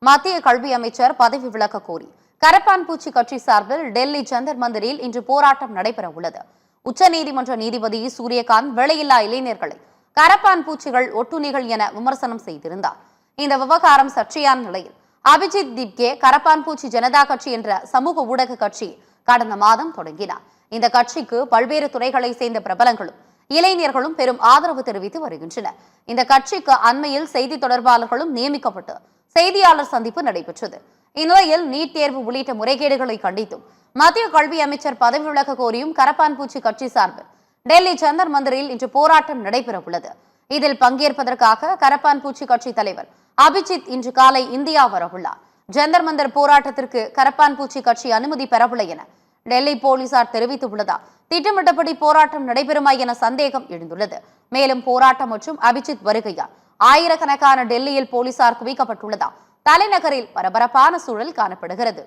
மத்திய கல்வி அமைச்சர் பதவி விலக கோரி கரப்பான்பூச்சி கட்சி சார்பில் டெல்லி ஜந்தர் மந்திரில் இன்று போராட்டம் நடைபெற உள்ளது. உச்சநீதிமன்ற நீதிபதி சூரியகாந்த் வேலையில்லா இளைஞர்களை கரப்பான்பூச்சிகள் ஒட்டுண்ணிகள் என விமர்சனம் செய்திருந்தார். இந்த விவகாரம் சர்ச்சையான நிலையில் அபிஜித் திப்கே கரப்பான்பூச்சி ஜனதா கட்சி என்ற சமூக ஊடக கட்சி கடந்த மாதம் தொடங்கினார். இந்த கட்சிக்கு பல்வேறு துறைகளை சேர்ந்த பிரபலங்களும் இளைஞர்களும் பெரும் ஆதரவு தெரிவித்து வருகின்றனர். இந்த கட்சிக்கு அண்மையில் செய்தி தொடர்பாளர்களும் நியமிக்கப்பட்டு செய்தியாளர் சந்திப்பு நடைபெற்றது. இந்நிலையில் நீட் தேர்வு உள்ளிட்ட முறைகேடுகளை கண்டித்தும் மத்திய கல்வி அமைச்சர் பதவி விலக கோரியும் கரப்பான்பூச்சி கட்சி சார்பில் டெல்லி ஜந்தர் மந்திரில் இன்று போராட்டம் நடைபெற உள்ளது. இதில் பங்கேற்பதற்காக கரப்பான்பூச்சி கட்சி தலைவர் அபிஜித் இன்று காலை இந்தியா வரவுள்ளார். ஜந்தர் மந்தர் போராட்டத்திற்கு கரப்பான்பூச்சி கட்சி அனுமதி பெறவில்லை என டெல்லி போலீசார் தெரிவித்துள்ளதால் திட்டமிட்டபடி போராட்டம் நடைபெறுமா என சந்தேகம் எழுந்துள்ளது. மேலும் போராட்டம் மற்றும் அபிஜித் வருகையால் ஆயிரக்கணக்கான டெல்லியில் போலீசார் குவிக்கப்பட்டுள்ளதால் தலைநகரில் பரபரப்பான சூழல் காணப்படுகிறது.